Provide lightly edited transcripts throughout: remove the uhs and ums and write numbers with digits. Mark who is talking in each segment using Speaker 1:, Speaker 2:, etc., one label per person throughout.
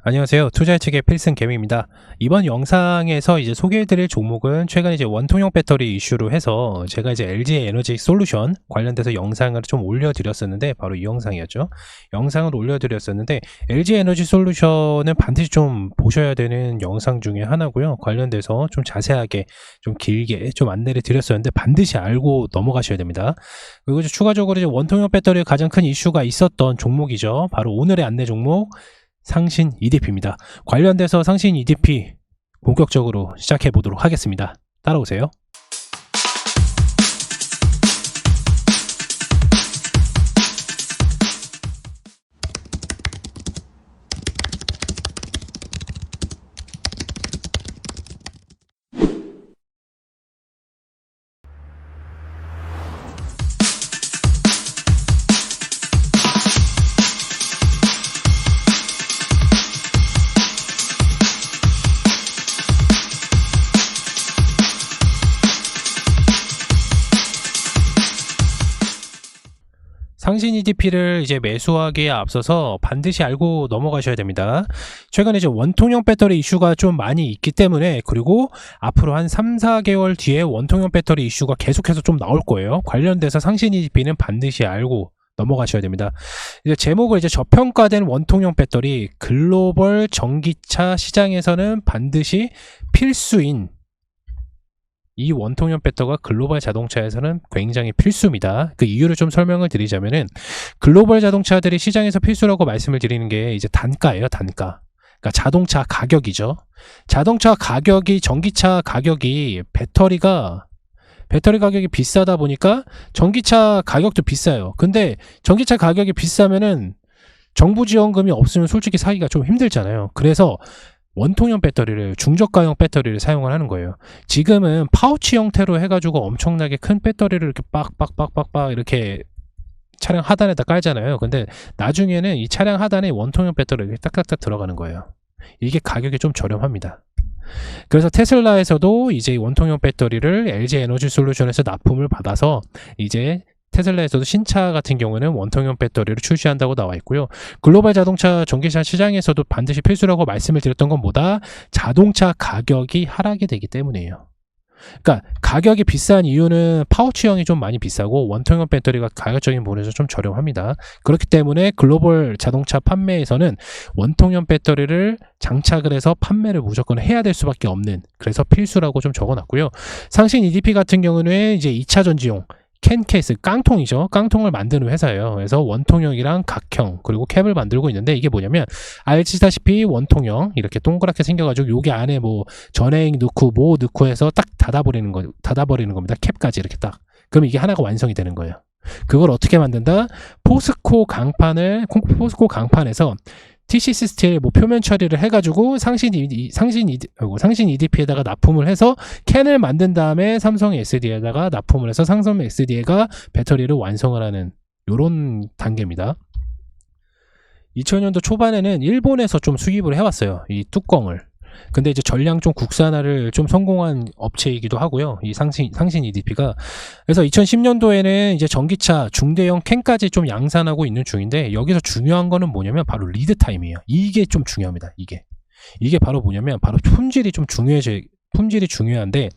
Speaker 1: 안녕하세요. 투자예측의 필승 개미입니다. 이번 영상에서 이제 소개해드릴 종목은 최근 이제 원통형 배터리 이슈로 해서 제가 이제 LG 에너지 솔루션 관련돼서 영상을 좀 올려드렸었는데 바로 이 영상이었죠. 영상을 올려드렸었는데 LG 에너지 솔루션은 반드시 좀 보셔야 되는 영상 중에 하나고요. 관련돼서 좀 자세하게 좀 길게 좀 안내를 드렸었는데 반드시 알고 넘어가셔야 됩니다. 그리고 이제 추가적으로 이제 원통형 배터리의 가장 큰 이슈가 있었던 종목이죠. 바로 오늘의 안내 종목 상신 EDP입니다. 관련돼서 상신 EDP 본격적으로 시작해 보도록 하겠습니다. 따라오세요. 상신 EDP를 이제 매수하기에 앞서서 반드시 알고 넘어가셔야 됩니다. 최근에 이제 원통형 배터리 이슈가 좀 많이 있기 때문에, 그리고 앞으로 한 3, 4개월 뒤에 원통형 배터리 이슈가 계속해서 좀 나올 거예요. 관련돼서 상신 EDP는 반드시 알고 넘어가셔야 됩니다. 이제 제목을 이제 저평가된 원통형 배터리, 글로벌 전기차 시장에서는 반드시 필수인 이 원통형 배터리가 글로벌 자동차에서는 굉장히 필수입니다. 그 이유를 좀 설명을 드리자면은, 글로벌 자동차들이 시장에서 필수라고 말씀을 드리는 게 이제 단가예요, 단가. 그러니까 자동차 가격이죠. 자동차 가격이, 전기차 가격이 배터리 가격이 비싸다 보니까 전기차 가격도 비싸요. 근데 전기차 가격이 비싸면은 정부 지원금이 없으면 솔직히 사기가 좀 힘들잖아요. 그래서 원통형 배터리를, 중저가형 배터리를 사용을 하는 거예요. 지금은 파우치 형태로 해가지고 엄청나게 큰 배터리를 이렇게 빡빡빡빡빡 이렇게 차량 하단에다 깔잖아요. 근데 나중에는 이 차량 하단에 원통형 배터리가 이렇게 딱딱딱 들어가는 거예요. 이게 가격이 좀 저렴합니다. 그래서 테슬라에서도 이제 원통형 배터리를 LG 에너지 솔루션에서 납품을 받아서 이제 테슬라에서도 신차 같은 경우는 원통형 배터리를 출시한다고 나와 있고요. 글로벌 자동차 전기차 시장에서도 반드시 필수라고 말씀을 드렸던 건 뭐다? 자동차 가격이 하락이 되기 때문이에요. 그러니까 가격이 비싼 이유는 파우치형이 좀 많이 비싸고 원통형 배터리가 가격적인 부분에서 좀 저렴합니다. 그렇기 때문에 글로벌 자동차 판매에서는 원통형 배터리를 장착을 해서 판매를 무조건 해야 될 수밖에 없는, 그래서 필수라고 좀 적어놨고요. 상신 EDP 같은 경우는 이제 2차 전지용 캔 케이스, 깡통이죠. 깡통을 만드는 회사예요. 그래서 원통형이랑 각형 그리고 캡을 만들고 있는데, 이게 뭐냐면 아시다시피 원통형 이렇게 동그랗게 생겨가지고 여기 안에 뭐 전해액 넣고 뭐 넣고 해서 딱 닫아버리는 겁니다. 캡까지 이렇게 딱. 그럼 이게 하나가 완성이 되는 거예요. 그걸 어떻게 만든다? 포스코 강판에서 TCC 스틸 뭐 표면 처리를 해가지고 상신 EDP에다가 납품을 해서 캔을 만든 다음에 삼성 SD에다가 납품을 해서 삼성 SD가 배터리를 완성을 하는 요런 단계입니다. 2000년도 초반에는 일본에서 좀 수입을 해왔어요, 이 뚜껑을. 근데 이제 전량 좀 국산화를 좀 성공한 업체이기도 하고요, 이 상신 EDP가. 그래서 2010년도에는 이제 전기차 중대형 캔까지 좀 양산하고 있는 중인데, 여기서 중요한 거는 뭐냐면 바로 리드 타임이에요. 이게 좀 중요합니다. 이게 바로 뭐냐면 바로 품질이 중요한데,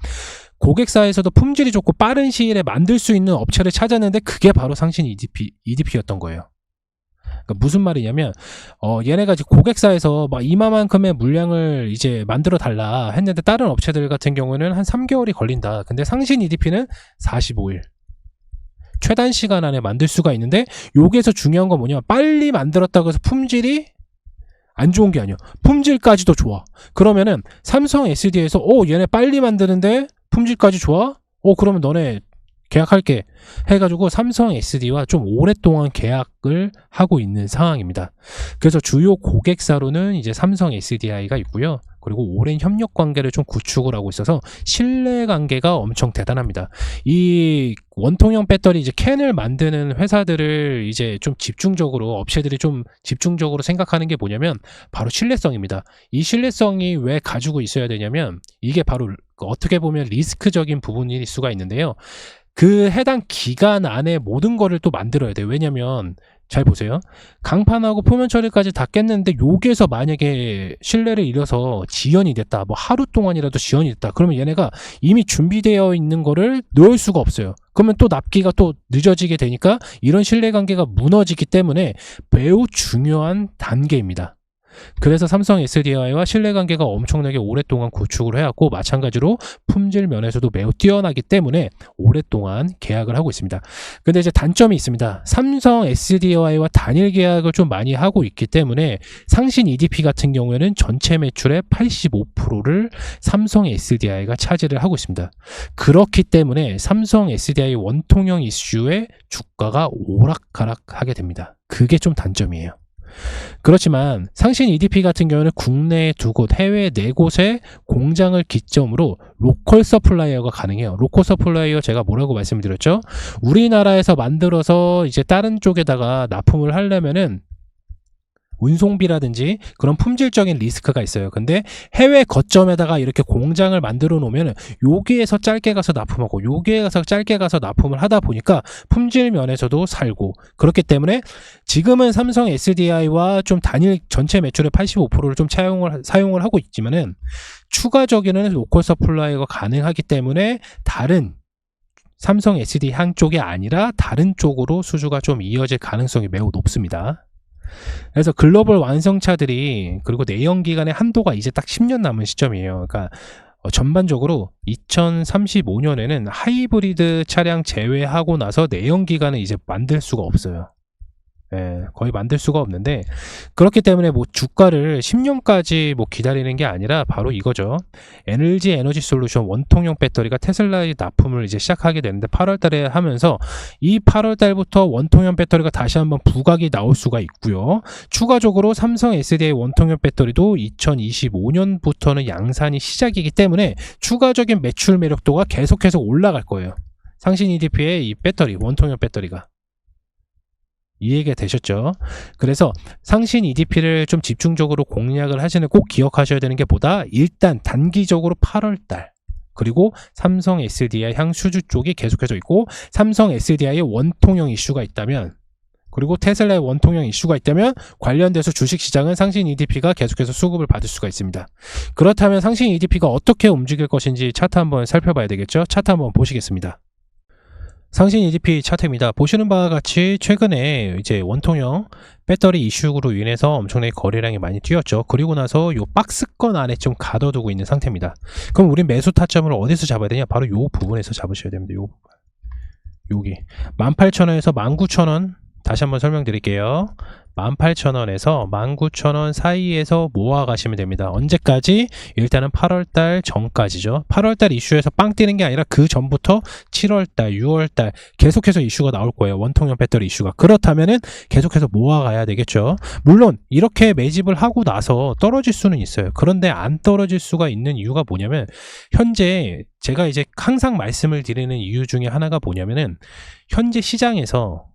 Speaker 1: 고객사에서도 품질이 좋고 빠른 시일에 만들 수 있는 업체를 찾았는데 그게 바로 상신 EDP였던 거예요. 그러니까 무슨 말이냐면, 얘네가 이제 고객사에서 막 이만큼의 물량을 이제 만들어 달라 했는데 다른 업체들 같은 경우는 한 3개월이 걸린다. 근데 상신 EDP는 45일. 최단 시간 안에 만들 수가 있는데, 여기에서 중요한 건 뭐냐? 빨리 만들었다고 해서 품질이 안 좋은 게 아니야. 품질까지도 좋아. 그러면은 삼성 SD에서 얘네 빨리 만드는데 품질까지 좋아? 그러면 너네 계약할게 해가지고 삼성 SD와 좀 오랫동안 계약을 하고 있는 상황입니다. 그래서 주요 고객사로는 이제 삼성 SDI가 있고요. 그리고 오랜 협력 관계를 좀 구축을 하고 있어서 신뢰 관계가 엄청 대단합니다. 이 원통형 배터리 이제 캔을 만드는 회사들을 이제 좀 업체들이 좀 집중적으로 생각하는 게 뭐냐면 바로 신뢰성입니다. 이 신뢰성이 왜 가지고 있어야 되냐면, 이게 바로 어떻게 보면 리스크적인 부분일 수가 있는데요. 그 해당 기간 안에 모든 거를 또 만들어야 돼요. 왜냐면 잘 보세요. 강판하고 표면 처리까지 다 깼는데 여기에서 만약에 신뢰를 잃어서 지연이 됐다. 뭐 하루 동안이라도 지연이 됐다. 그러면 얘네가 이미 준비되어 있는 거를 넣을 수가 없어요. 그러면 또 납기가 또 늦어지게 되니까 이런 신뢰관계가 무너지기 때문에 매우 중요한 단계입니다. 그래서 삼성 SDI와 신뢰관계가 엄청나게 오랫동안 구축을 해왔고, 마찬가지로 품질 면에서도 매우 뛰어나기 때문에 오랫동안 계약을 하고 있습니다. 근데 이제 단점이 있습니다. 삼성 SDI와 단일 계약을 좀 많이 하고 있기 때문에 상신 EDP 같은 경우에는 전체 매출의 85%를 삼성 SDI가 차지를 하고 있습니다. 그렇기 때문에 삼성 SDI 원통형 이슈의 주가가 오락가락하게 됩니다. 그게 좀 단점이에요. 그렇지만 상신 EDP 같은 경우는 국내에 2곳, 해외 4곳에 공장을 기점으로 로컬 서플라이어가 가능해요. 로컬 서플라이어 제가 뭐라고 말씀드렸죠? 우리나라에서 만들어서 이제 다른 쪽에다가 납품을 하려면은 운송비라든지 그런 품질적인 리스크가 있어요. 근데 해외 거점에다가 이렇게 공장을 만들어 놓으면 여기에서 짧게 가서 납품하고 여기에 가서 짧게 가서 납품을 하다 보니까 품질 면에서도 살고, 그렇기 때문에 지금은 삼성 SDI와 좀 단일 전체 매출의 85%를 좀 사용을 하고 있지만은 추가적인 로컬 서플라이가 가능하기 때문에 다른 삼성 SD 향 쪽이 아니라 다른 쪽으로 수주가 좀 이어질 가능성이 매우 높습니다. 그래서 글로벌 완성차들이, 그리고 내연 기관의 한도가 이제 딱 10년 남은 시점이에요. 그러니까 전반적으로 2035년에는 하이브리드 차량 제외하고 나서 내연 기관은 이제 만들 수가 없어요. 예, 거의 만들 수가 없는데, 그렇기 때문에 뭐 주가를 10년까지 뭐 기다리는 게 아니라 바로 이거죠. LG 에너지 솔루션 원통형 배터리가 테슬라의 납품을 이제 시작하게 되는데 8월 달에 하면서 이 8월 달부터 원통형 배터리가 다시 한번 부각이 나올 수가 있고요. 추가적으로 삼성 SDI 원통형 배터리도 2025년부터는 양산이 시작이기 때문에 추가적인 매출 매력도가 계속해서 올라갈 거예요. 상신 EDP의 이 배터리, 원통형 배터리가. 이해가 되셨죠? 그래서 상신 EDP를 좀 집중적으로 공략을 하시는, 꼭 기억하셔야 되는 게 보다 일단 단기적으로 8월달 그리고 삼성 SDI 향수주 쪽이 계속해서 있고, 삼성 SDI의 원통형 이슈가 있다면, 그리고 테슬라의 원통형 이슈가 있다면 관련돼서 주식시장은 상신 EDP가 계속해서 수급을 받을 수가 있습니다. 그렇다면 상신 EDP가 어떻게 움직일 것인지 차트 한번 살펴봐야 되겠죠? 차트 한번 보시겠습니다. 상신 EDP 차트입니다. 보시는 바와 같이 최근에 이제 원통형 배터리 이슈로 인해서 엄청나게 거래량이 많이 뛰었죠. 그리고 나서 요 박스권 안에 좀 가둬두고 있는 상태입니다. 그럼 우린 매수 타점을 어디서 잡아야 되냐? 바로 요 부분에서 잡으셔야 됩니다. 요 부분. 여기 18,000원에서 19,000원, 다시 한번 설명드릴게요. 18,000원에서 19,000원 사이에서 모아가시면 됩니다. 언제까지? 일단은 8월달 전까지죠. 8월달 이슈에서 빵 뛰는 게 아니라 그 전부터 7월달, 6월달 계속해서 이슈가 나올 거예요. 원통형 배터리 이슈가. 그렇다면은 계속해서 모아가야 되겠죠. 물론 이렇게 매집을 하고 나서 떨어질 수는 있어요. 그런데 안 떨어질 수가 있는 이유가 뭐냐면, 현재 제가 이제 항상 말씀을 드리는 이유 중에 하나가 뭐냐면은, 현재 시장에서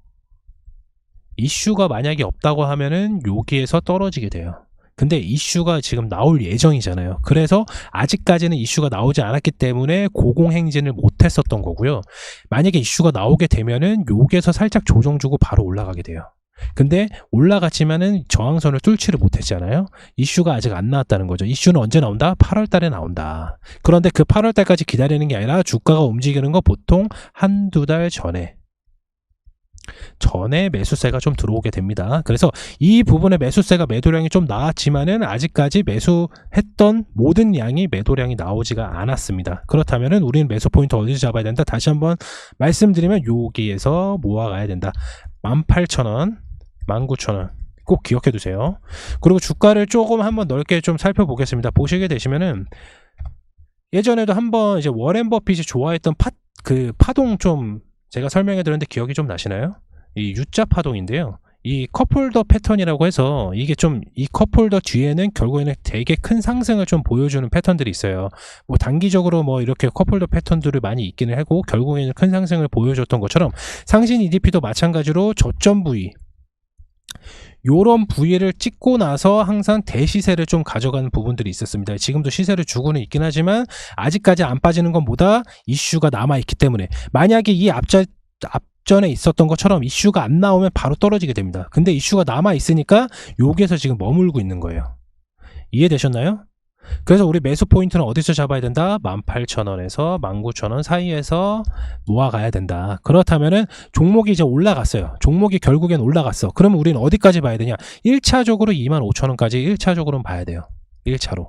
Speaker 1: 이슈가 만약에 없다고 하면은 여기에서 떨어지게 돼요. 근데 이슈가 지금 나올 예정이잖아요. 그래서 아직까지는 이슈가 나오지 않았기 때문에 고공행진을 못했었던 거고요. 만약에 이슈가 나오게 되면은 여기에서 살짝 조정 주고 바로 올라가게 돼요. 근데 올라갔지만은 저항선을 뚫지를 못했잖아요. 이슈가 아직 안 나왔다는 거죠. 이슈는 언제 나온다? 8월 달에 나온다. 그런데 그 8월 달까지 기다리는 게 아니라 주가가 움직이는 거 보통 한두 달 전에 매수세가 좀 들어오게 됩니다. 그래서 이 부분에 매수세가 매도량이 좀 나왔지만은 아직까지 매수했던 모든 양이 매도량이 나오지가 않았습니다. 그렇다면은 우리는 매수 포인트 어디서 잡아야 된다? 다시 한번 말씀드리면 여기에서 모아가야 된다. 18,000원, 19,000원 꼭 기억해 두세요. 그리고 주가를 조금 한번 넓게 좀 살펴보겠습니다. 보시게 되시면은 예전에도 한번 이제 워렌 버핏이 좋아했던 파동 좀 제가 설명해 드렸는데 기억이 좀 나시나요? 이 U자 파동인데요. 이 컵홀더 패턴이라고 해서 이게 좀 이 컵홀더 뒤에는 결국에는 되게 큰 상승을 좀 보여주는 패턴들이 있어요. 뭐 단기적으로 뭐 이렇게 컵홀더 패턴들을 많이 있기는 하고 결국에는 큰 상승을 보여줬던 것처럼 상신 EDP도 마찬가지로 저점 부위, 요런 부위를 찍고 나서 항상 대시세를 좀 가져가는 부분들이 있었습니다. 지금도 시세를 주고는 있긴 하지만 아직까지 안 빠지는 건 뭐다? 이슈가 남아있기 때문에. 만약에 이 앞전에 있었던 것처럼 이슈가 안 나오면 바로 떨어지게 됩니다. 근데 이슈가 남아 있으니까 여기에서 지금 머물고 있는 거예요. 이해되셨나요? 그래서 우리 매수 포인트는 어디서 잡아야 된다? 18,000원에서 19,000원 사이에서 모아가야 된다. 그렇다면은 종목이 이제 올라갔어요. 종목이 결국엔 올라갔어. 그러면 우리는 어디까지 봐야 되냐? 1차적으로 25,000원까지 1차적으로는 봐야 돼요. 1차로.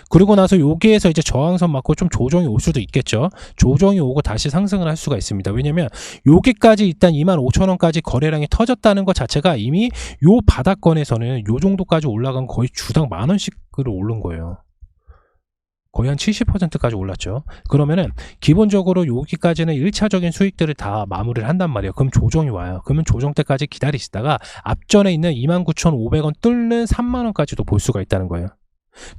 Speaker 1: 그리고 나서 여기에서 이제 저항선 맞고 좀 조정이 올 수도 있겠죠. 조정이 오고 다시 상승을 할 수가 있습니다. 왜냐면 여기까지 일단 25,000원까지 거래량이 터졌다는 것 자체가 이미 요 바닥권에서는 요 정도까지 올라간 거의 주당 10,000원씩으로 오른 거예요. 거의 한 70%까지 올랐죠. 그러면은 기본적으로 여기까지는 1차적인 수익들을 다 마무리를 한단 말이에요. 그럼 조정이 와요. 그러면 조정 때까지 기다리시다가 앞전에 있는 29,500원 뚫는 3만원까지도 볼 수가 있다는 거예요.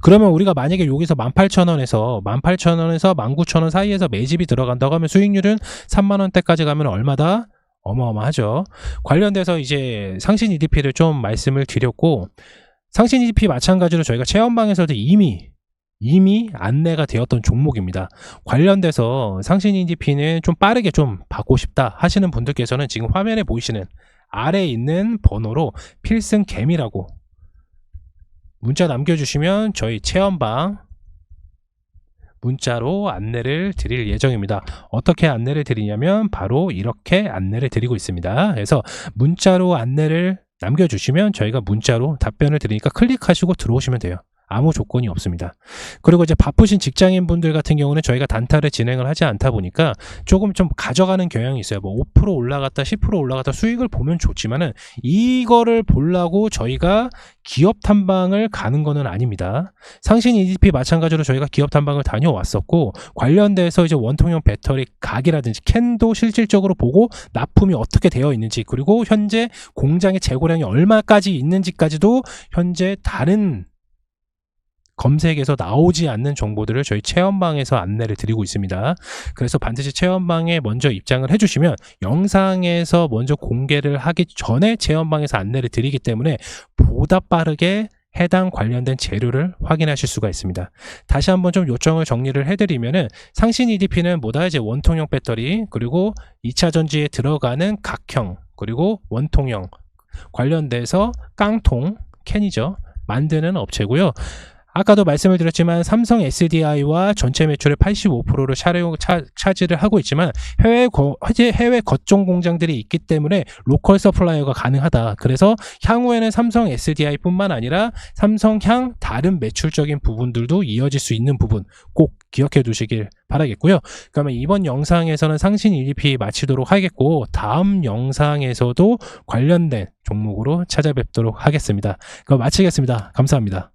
Speaker 1: 그러면 우리가 만약에 여기서 18,000원에서 19,000원 사이에서 매집이 들어간다고 하면 수익률은 3만원대까지 가면 얼마다? 어마어마하죠. 관련돼서 이제 상신 EDP를 좀 말씀을 드렸고, 상신 EDP 마찬가지로 저희가 체험방에서도 이미 안내가 되었던 종목입니다. 관련돼서 상신 EDP는 좀 빠르게 좀 받고 싶다 하시는 분들께서는 지금 화면에 보이시는 아래에 있는 번호로 필승개미라고 문자 남겨주시면 저희 체험방 문자로 안내를 드릴 예정입니다. 어떻게 안내를 드리냐면 바로 이렇게 안내를 드리고 있습니다. 그래서 문자로 안내를 남겨주시면 저희가 문자로 답변을 드리니까 클릭하시고 들어오시면 돼요. 아무 조건이 없습니다. 그리고 이제 바쁘신 직장인 분들 같은 경우는 저희가 단타를 진행을 하지 않다 보니까 조금 좀 가져가는 경향이 있어요. 뭐 5% 올라갔다 10% 올라갔다 수익을 보면 좋지만은 이거를 보려고 저희가 기업 탐방을 가는 거는 아닙니다. 상신 EDP 마찬가지로 저희가 기업 탐방을 다녀왔었고, 관련돼서 이제 원통형 배터리 가격이라든지 캔도 실질적으로 보고 납품이 어떻게 되어 있는지, 그리고 현재 공장의 재고량이 얼마까지 있는지까지도 현재 다른 검색에서 나오지 않는 정보들을 저희 체험방에서 안내를 드리고 있습니다. 그래서 반드시 체험방에 먼저 입장을 해주시면 영상에서 먼저 공개를 하기 전에 체험방에서 안내를 드리기 때문에 보다 빠르게 해당 관련된 재료를 확인하실 수가 있습니다. 다시 한번 좀 요청을 정리를 해드리면은 상신 EDP는 뭐다? 이제 원통형 배터리, 그리고 2차 전지에 들어가는 각형, 그리고 원통형 관련돼서 깡통, 캔이죠. 만드는 업체고요. 아까도 말씀을 드렸지만 삼성 SDI와 전체 매출의 85%를 차지를 하고 있지만 해외 거점 공장들이 있기 때문에 로컬 서플라이어가 가능하다. 그래서 향후에는 삼성 SDI 뿐만 아니라 삼성향 다른 매출적인 부분들도 이어질 수 있는 부분 꼭 기억해 두시길 바라겠고요. 그러면 이번 영상에서는 상신 EDP 마치도록 하겠고, 다음 영상에서도 관련된 종목으로 찾아뵙도록 하겠습니다. 그럼 마치겠습니다. 감사합니다.